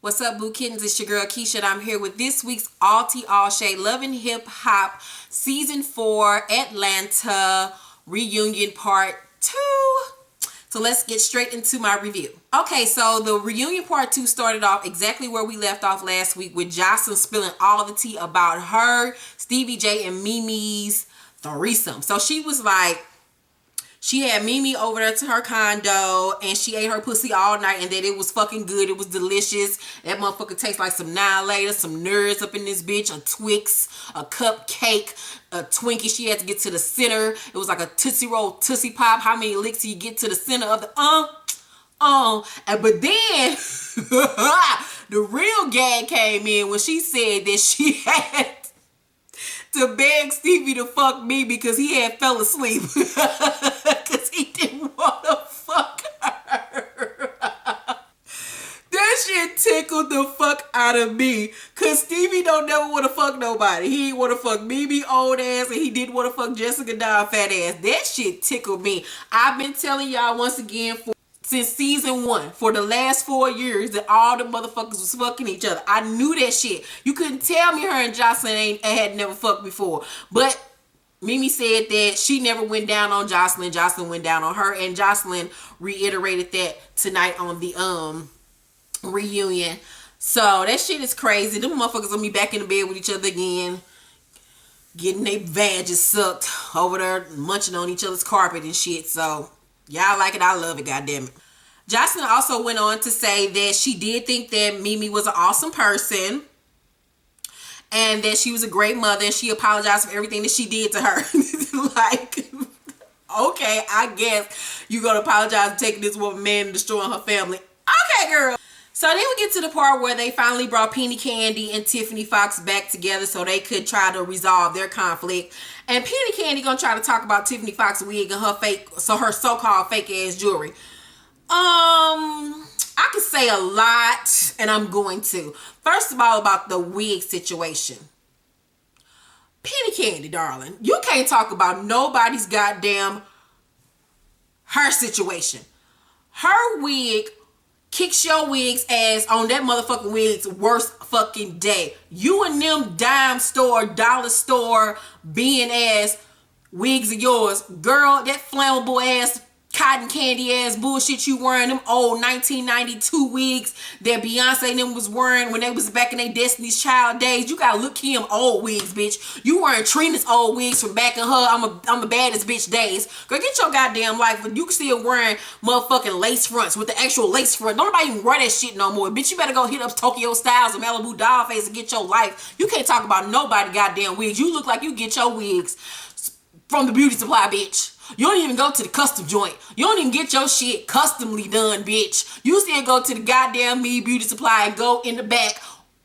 What's up, Boo Kittens? It's your girl Keisha, and I'm here with this week's All Tea All Shade Love and Hip Hop Season 4 Atlanta Reunion Part 2. So let's get straight into my review. Okay, so the reunion part 2 started off exactly where we left off last week with Joseline spilling all the tea about her, Stevie J, and Mimi's threesome. So she was like, she had Mimi over there to her condo and she ate her pussy all night and that it was fucking good. It was delicious. That motherfucker tastes like some Annihilator, some nerds up in this bitch, a Twix, a cupcake, a Twinkie. She had to get to the center. It was like a Tootsie Roll, Tootsie Pop. How many licks do you get to the center of the but then the real gag came in when she said that she had to beg Stevie to fuck me because he had fell asleep because he didn't want to fuck her. That shit tickled the fuck out of me because Stevie don't never want to fuck nobody. He didn't want to fuck Mimi old ass and he didn't want to fuck Jessica Don fat ass. That shit tickled me. I've been telling y'all once again since season 1, for the last 4 years, that all the motherfuckers was fucking each other. I knew that shit. You couldn't tell me her and Joseline had never fucked before. But Mimi said that she never went down on Joseline. Joseline went down on her, and Joseline reiterated that tonight on the reunion. So that shit is crazy. Them motherfuckers gonna be back in the bed with each other again, getting their vages sucked over there, munching on each other's carpet and shit. So y'all like it, I love it, goddammit. Joseline also went on to say that she did think that Mimi was an awesome person and that she was a great mother, and she apologized for everything that she did to her. Like, okay, I guess you're gonna apologize for taking this woman man and destroying her family. Okay, girl. So then we get to the part where they finally brought Penny Candy and Tiffany Fox back together so they could try to resolve their conflict. And Penny Candy gonna try to talk about Tiffany Fox's wig and her so-called fake ass jewelry. I could say a lot, and I'm going to. First of all, about the wig situation. Penny Candy, darling, you can't talk about nobody's goddamn her situation. Her wig kicks your wig's ass on that motherfucking wig's worst fucking day. You and them dime store, dollar store, being ass wigs of yours, girl, that flammable ass, cotton candy ass bullshit you wearing, them old 1992 wigs that Beyonce and them was wearing when they was back in their Destiny's Child days. You gotta look him old wigs, bitch. You wearing Trina's old wigs from back in her I'm the baddest bitch days. Girl, get your goddamn life. But you still wearing motherfucking lace fronts with the actual lace front. Don't nobody even wear that shit no more. Bitch, you better go hit up Tokyo Styles and Malibu Dollface and get your life. You can't talk about nobody goddamn wigs. You look like you get your wigs from the beauty supply, bitch. You don't even go to the custom joint. You don't even get your shit customly done, bitch. You still go to the goddamn Me Beauty Supply and go in the back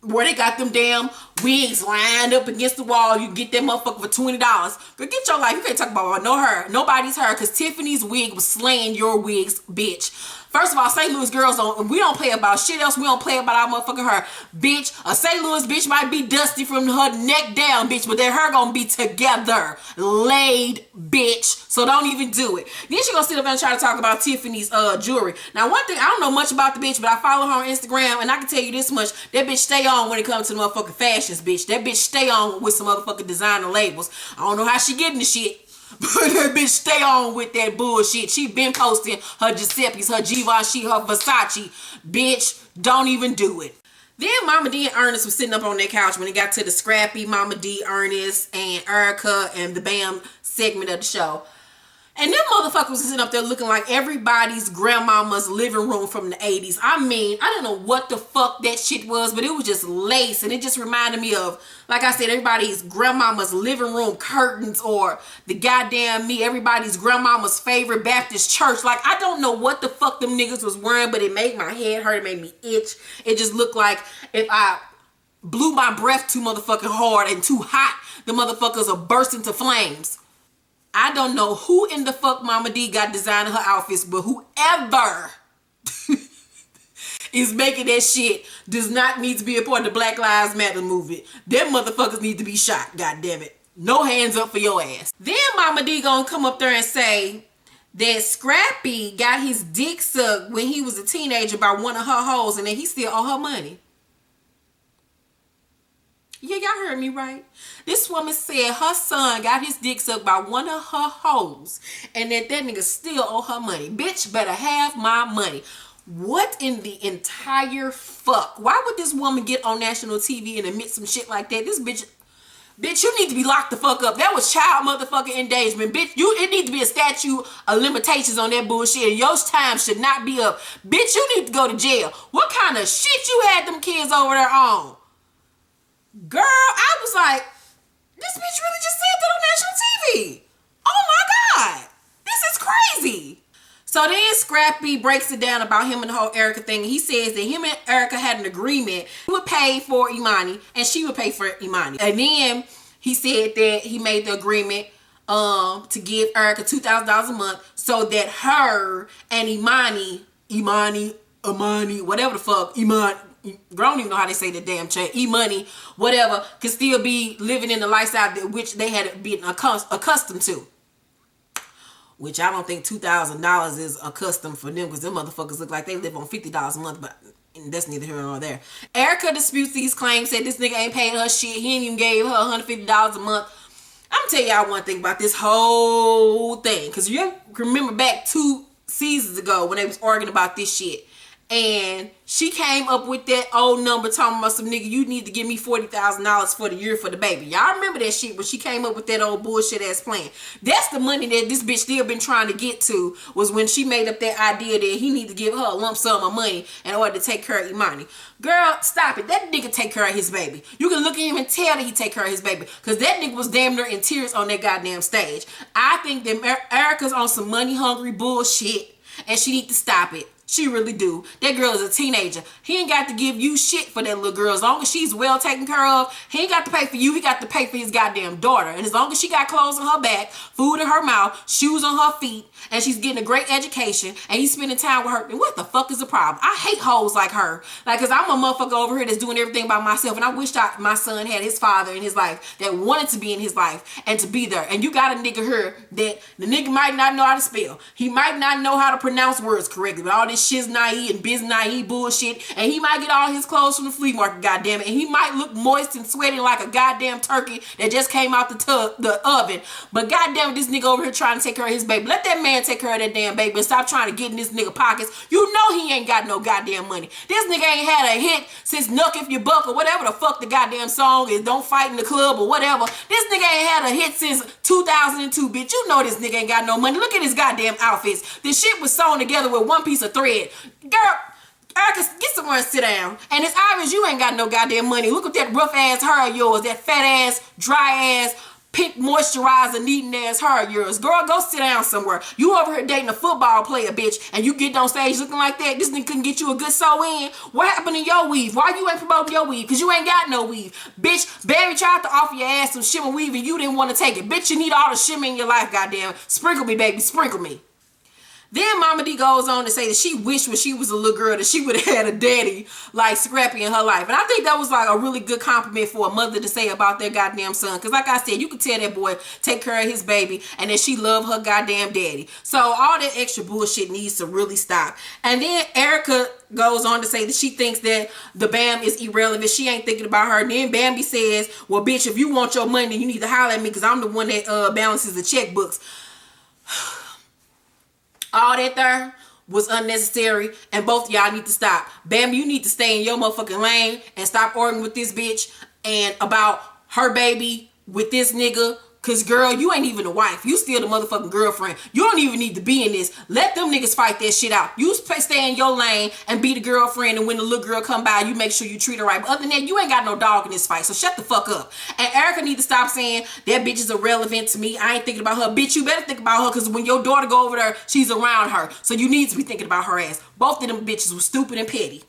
where they got them damn wigs lined up against the wall. You get that motherfucker for $20. Girl, get your life. You can't talk about no her. Nobody's her, because Tiffany's wig was slaying your wigs, bitch. First of all, St. Louis girls we don't play about shit else. We don't play about our motherfucking her. Bitch, a St. Louis bitch might be dusty from her neck down, bitch, but that her gonna be together. Laid, bitch. So don't even do it. Then she gonna sit up and try to talk about Tiffany's jewelry. Now, one thing, I don't know much about the bitch, but I follow her on Instagram, and I can tell you this much. That bitch stay on when it comes to the motherfucking fashions, bitch. That bitch stay on with some motherfucking designer labels. I don't know how she getting the shit. But that bitch stay on with that bullshit. She been posting her Giuseppe's, her Givenchy, her Versace. Bitch, don't even do it. Then Mama D and Ernest was sitting up on their couch when it got to the scrappy Mama D, Ernest, and Erica and the BAM segment of the show. And them motherfuckers was sitting up there looking like everybody's grandmama's living room from the 80s. I mean, I don't know what the fuck that shit was, but it was just lace. And it just reminded me of, like I said, everybody's grandmama's living room curtains, or the goddamn everybody's grandmama's favorite Baptist church. Like, I don't know what the fuck them niggas was wearing, but it made my head hurt. It made me itch. It just looked like if I blew my breath too motherfucking hard and too hot, the motherfuckers will burst into flames. I don't know who in the fuck Mama D got designing her outfits, but whoever is making that shit does not need to be a part of the Black Lives Matter movement. Them motherfuckers need to be shot, goddammit. No hands up for your ass. Then Mama D gonna come up there and say that Scrappy got his dick sucked when he was a teenager by one of her hoes, and then he still owe her money. Yeah, y'all heard me right. This woman said her son got his dick sucked by one of her hoes, and that nigga still owe her money. Bitch better have my money. What in the entire fuck? Why would this woman get on national TV and admit some shit like that? This bitch, you need to be locked the fuck up. That was child motherfucking endangerment. Bitch, it needs to be a statute of limitations on that bullshit. Your time should not be up. Bitch, you need to go to jail. What kind of shit you had them kids over there on? Girl, I was like, this bitch really just said that on national TV. Oh my God. This is crazy. So then Scrappy breaks it down about him and the whole Erica thing. He says that him and Erica had an agreement. He would pay for Imani and she would pay for Imani. And then he said that he made the agreement to give Erica $2,000 a month so that her and Imani, whatever the fuck, I don't even know how they say the damn shit. E-money, whatever, could still be living in the lifestyle which they had been accustomed to. Which I don't think $2,000 is accustomed for them, because them motherfuckers look like they live on $50 a month, but that's neither here nor there. Erica disputes these claims, said this nigga ain't paying her shit. He ain't even gave her $150 a month. I'm gonna tell y'all one thing about this whole thing, because you remember back 2 seasons ago when they was arguing about this shit. And she came up with that old number talking about some nigga, you need to give me $40,000 for the year for the baby. Y'all remember that shit when she came up with that old bullshit ass plan. That's the money that this bitch still been trying to get to, was when she made up that idea that he need to give her a lump sum of money in order to take care of Imani. Girl, stop it. That nigga take care of his baby. You can look at him and tell that he take care of his baby, because that nigga was damn near in tears on that goddamn stage. I think that Erica's on some money hungry bullshit and she need to stop it. She really do. That girl is a teenager. He ain't got to give you shit for that little girl. As long as she's well taken care of, he ain't got to pay for you. He got to pay for his goddamn daughter. And as long as she got clothes on her back, food in her mouth, shoes on her feet, and she's getting a great education, and he's spending time with her, then what the fuck is the problem? I hate hoes like her. Like, because I'm a motherfucker over here that's doing everything by myself, and I wish my son had his father in his life that wanted to be in his life and to be there. And you got a nigga here that the nigga might not know how to spell. He might not know how to pronounce words correctly, but all this shiz naive and biz naive bullshit, and he might get all his clothes from the flea market, goddamn it, and he might look moist and sweating like a goddamn turkey that just came out the oven. But goddamn it, this nigga over here trying to take care of his baby. Let that man take care of that damn baby and stop trying to get in this nigga pockets. You know he ain't got no goddamn money. This nigga ain't had a hit since Nuck If You Buck or whatever the fuck the goddamn song is, Don't Fight in the Club or whatever. This nigga ain't had a hit since 2002, bitch. You know this nigga ain't got no money. Look at his goddamn outfits. This shit was sewn together with one piece of thread. Girl, Erica, get somewhere and sit down. And it's obvious you ain't got no goddamn money. Look at that rough ass hair of yours, that fat ass, dry ass, pink moisturizer needing ass hair of yours. Girl, go sit down somewhere. You over here dating a football player, bitch, and you get on stage looking like that. This nigga couldn't get you a good sew in. What happened to your weave? Why you ain't promoting your weave? Because you ain't got no weave. Bitch, Barry tried to offer your ass some shimmer weave and you didn't want to take it. Bitch, you need all the shimmer in your life, goddamn. Sprinkle me, baby, sprinkle me. Then Mama D goes on to say that she wished when she was a little girl that she would have had a daddy like Scrappy in her life. And I think that was like a really good compliment for a mother to say about their goddamn son. Because like I said, you could tell that boy take care of his baby and that she loved her goddamn daddy. So all that extra bullshit needs to really stop. And then Erica goes on to say that she thinks that the Bam is irrelevant. She ain't thinking about her. And then Bambi says, well, bitch, if you want your money, then you need to holler at me because I'm the one that balances the checkbooks. All that there was unnecessary, and both of y'all need to stop. Bam, you need to stay in your motherfucking lane and stop arguing with this bitch and about her baby with this nigga. Cause girl, you ain't even a wife. You still the motherfucking girlfriend. You don't even need to be in this. Let them niggas fight that shit out. You stay in your lane and be the girlfriend, and when the little girl come by, you make sure you treat her right. But other than that, you ain't got no dog in this fight. So shut the fuck up. And Erica need to stop saying that bitch is irrelevant to me. I ain't thinking about her. Bitch, you better think about her, because when your daughter go over there, she's around her. So you need to be thinking about her ass. Both of them bitches were stupid and petty.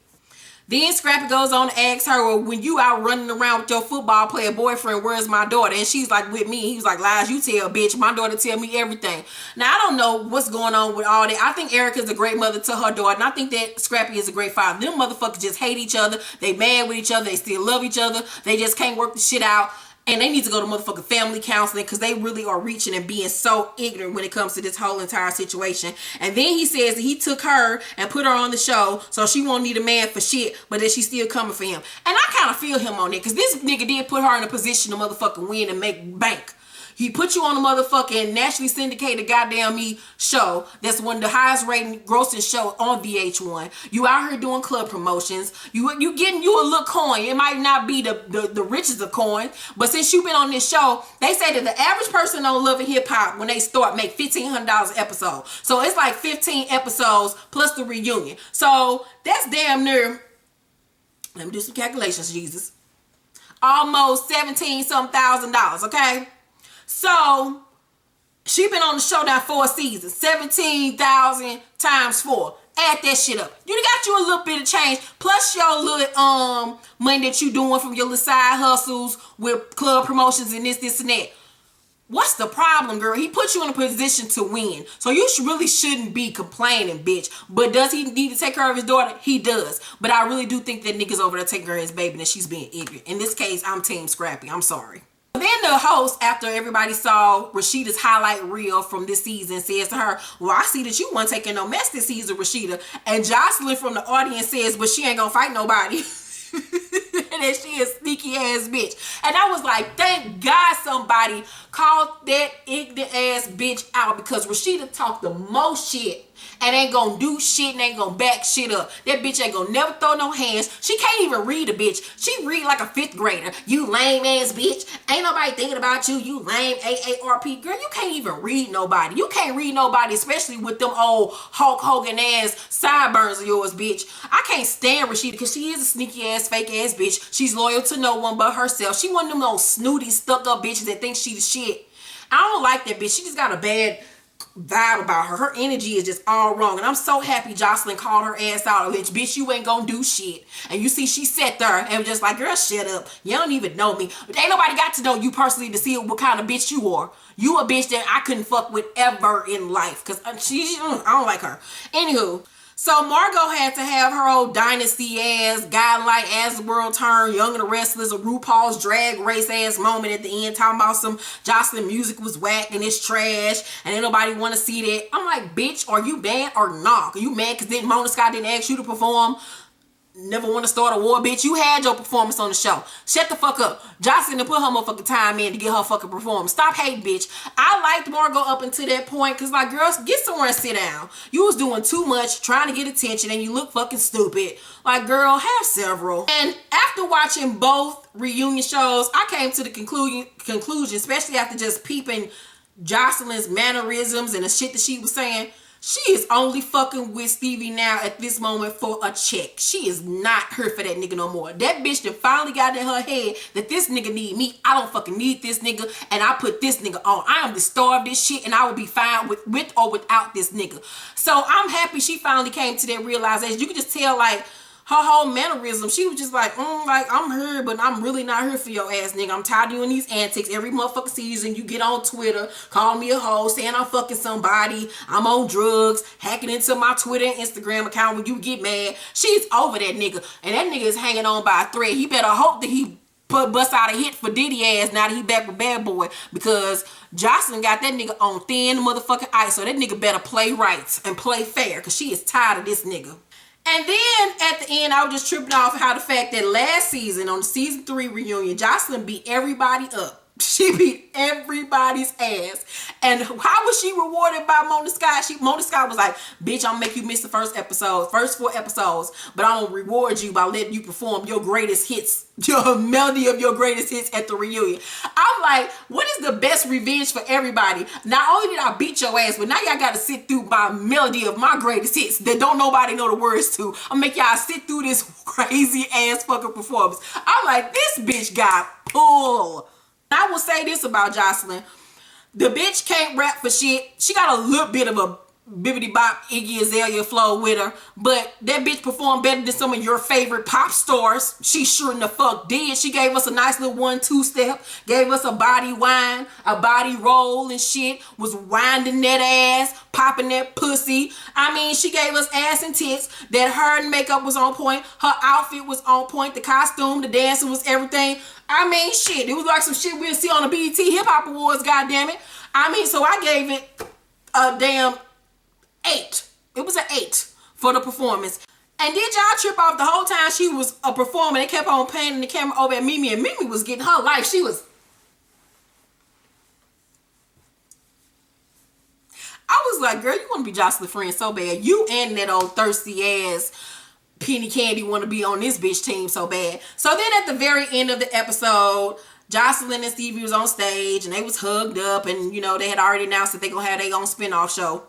Then Scrappy goes on to ask her, well, when you out running around with your football player boyfriend, where's my daughter? And she's like, with me. He was like, lies you tell, bitch. My daughter tell me everything. Now, I don't know what's going on with all that. I think Erica's a great mother to her daughter, and I think that Scrappy is a great father. Them motherfuckers just hate each other. They mad with each other. They still love each other. They just can't work the shit out. And they need to go to motherfucking family counseling because they really are reaching and being so ignorant when it comes to this whole entire situation. And then he says that he took her and put her on the show so she won't need a man for shit, but that she's still coming for him. And I kind of feel him on it because this nigga did put her in a position to motherfucking win and make bank. He put you on a motherfucking nationally syndicated goddamn show that's one of the highest rating grossing show on VH1. You out here doing club promotions. You getting you a little coin. It might not be the richest of coin, but since you've been on this show, they say that the average person on Love and Hip Hop when they start make $1,500 an episode. So it's like 15 episodes plus the reunion. So that's damn near, let me do some calculations, Jesus. Almost 17 some thousand dollars, okay? So she been on the show now 4 seasons. 17,000 times 4. Add that shit up. You got you a little bit of change. Plus your little money that you doing from your little side hustles with club promotions and this and that. What's the problem, girl? He put you in a position to win. So you really shouldn't be complaining, bitch. But does he need to take care of his daughter? He does. But I really do think that nigga's over there taking care of his baby and she's being ignorant. In this case, I'm team Scrappy. I'm sorry. Then the host, after everybody saw Rashida's highlight reel from this season, says to her, well, I see that you weren't taking no mess this season, Rashida. And Joseline from the audience says, but she ain't gonna fight nobody. And that she a sneaky ass bitch. And I was like, thank God somebody called that ignorant ass bitch out, because Rashida talked the most shit and ain't gonna do shit and ain't gonna back shit up. That bitch ain't gonna never throw no hands. She can't even read a bitch. She read like a 5th grader. You lame ass bitch. Ain't nobody thinking about you. You lame AARP. Girl, you can't even read nobody. You can't read nobody, especially with them old Hulk Hogan ass sideburns of yours, bitch. I can't stand Rashida because she is a sneaky ass, fake ass bitch. She's loyal to no one but herself. She one of them old snooty, stuck up bitches that think she the shit. I don't like that bitch. She just got a bad vibe about her. Her energy is just all wrong. And I'm so happy Joseline called her ass out. Bitch, you ain't gonna do shit. And you see, she sat there and was just like, girl, shut up. You don't even know me. But ain't nobody got to know you personally to see what kind of bitch you are. You a bitch that I couldn't fuck with ever in life. Because I don't like her. Anywho. So Margot had to have her old dynasty ass, godlike as the world turned, Young and the Restless, a RuPaul's Drag Race ass moment at the end, talking about some Joseline music was whack and it's trash and ain't nobody want to see that. I'm like, bitch, are you mad or not? Are you mad because then Mona Scott didn't ask you to perform? Never want to start a war, bitch. You had your performance on the show. Shut the fuck up. Joseline to put her motherfucking time in to get her fucking performance. Stop hating, bitch. I liked Margot up until that point because, like, girls, get somewhere and sit down. You was doing too much, trying to get attention, and you look fucking stupid. Like, girl, have several. And after watching both reunion shows, I came to the conclusion, especially after just peeping Joseline's mannerisms and the shit that she was saying. She is only fucking with Stevie now at this moment for a check. She is not here for that nigga no more. That bitch that finally got in her head that this nigga need me. I don't fucking need this nigga, and I put this nigga on. I am the star of this shit, and I will be fine with or without this nigga. So I'm happy she finally came to that realization. You can just tell, like, her whole mannerism, she was just like, like, I'm here, but I'm really not here for your ass, nigga. I'm tired of doing these antics. Every motherfucking season, you get on Twitter, call me a hoe, saying I'm fucking somebody, I'm on drugs, hacking into my Twitter and Instagram account when you get mad. She's over that nigga, and that nigga is hanging on by a thread. He better hope that he bust out a hit for Diddy ass now that he back with Bad Boy, because Joseline got that nigga on thin motherfucking ice, so that nigga better play right and play fair, because she is tired of this nigga. And then at the end, I was just tripping off how the fact that last season, on the season 3 reunion, Joseline beat everybody up. She beat everybody's ass. And how was she rewarded by Mona Scott? Mona Scott was like, bitch, I'm gonna make you miss the first 4 episodes, but I'm gonna reward you by letting you perform your greatest hits, your melody of your greatest hits at the reunion. I'm like, what is the best revenge for everybody? Not only did I beat your ass, but now y'all gotta sit through my melody of my greatest hits that don't nobody know the words to. I'll make y'all sit through this crazy ass fucking performance. I'm like, this bitch got pulled. I will say this about Joseline. The bitch can't rap for shit. She got a little bit of a Bibbidi Bop, Iggy Azalea flow with her. But that bitch performed better than some of your favorite pop stars. She sure in the fuck did. She gave us a nice little 1-2 step. Gave us a body whine, a body roll and shit. Was winding that ass, popping that pussy. I mean, she gave us ass and tits. That her makeup was on point. Her outfit was on point. The costume, the dancing was everything. I mean, shit. It was like some shit we'll see on the BET Hip Hop Awards, goddammit. I mean, so I gave it a damn 8. It was an 8 for the performance. And did y'all trip off the whole time she was a performer? They kept on panning the camera over at Mimi, and Mimi was getting her life. She was... I was like, girl, you want to be Joseline's friend so bad. You and that old thirsty ass Penny Candy want to be on this bitch team so bad. So then at the very end of the episode, Joseline and Stevie was on stage, and they was hugged up, and, you know, they had already announced that they going to have their own spinoff show.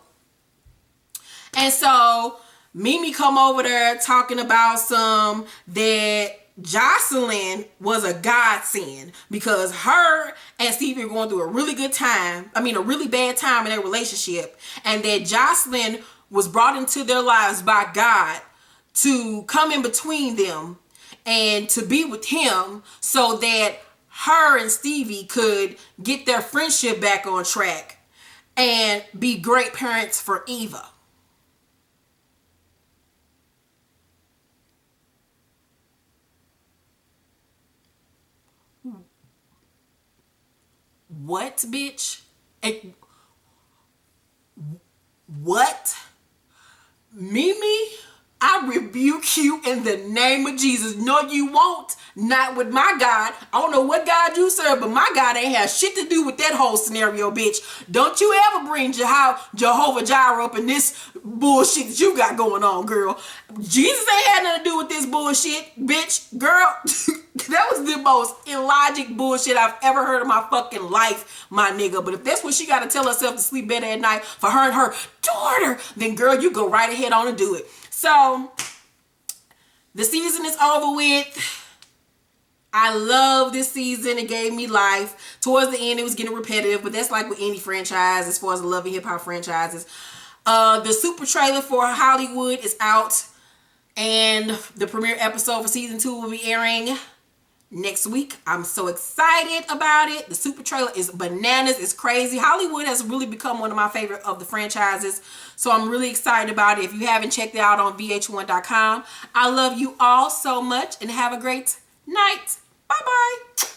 And so Mimi come over there talking about that Joseline was a godsend because her and Stevie were going through a really good time. I mean, a really bad time in their relationship. And that Joseline was brought into their lives by God to come in between them and to be with him so that her and Stevie could get their friendship back on track and be great parents for Eva. What, bitch? What? Mimi, I rebuke you in the name of Jesus. No, you won't. Not with my God. I don't know what God you serve, but my God ain't have shit to do with that whole scenario, bitch. Don't you ever bring Jehovah Jireh up in this bullshit that you got going on, girl. Jesus ain't had nothing to do with this bullshit, bitch. Girl, that was the most illogic bullshit I've ever heard in my fucking life, my nigga. But if that's what she got to tell herself to sleep better at night for her and her daughter, then girl, you go right ahead on and do it. So, the season is over with. I love this season. It gave me life. Towards the end, it was getting repetitive, but that's like with any franchise as far as the Love and Hip Hop franchises. The super trailer for Hollywood is out, and the premiere episode for season 2 will be airing next week. I'm so excited about it. The super trailer is bananas. It's crazy. Hollywood has really become one of my favorite of the franchises, so I'm really excited about it. If you haven't checked it out on vh1.com, I love you all so much, and have a great night. Bye-bye.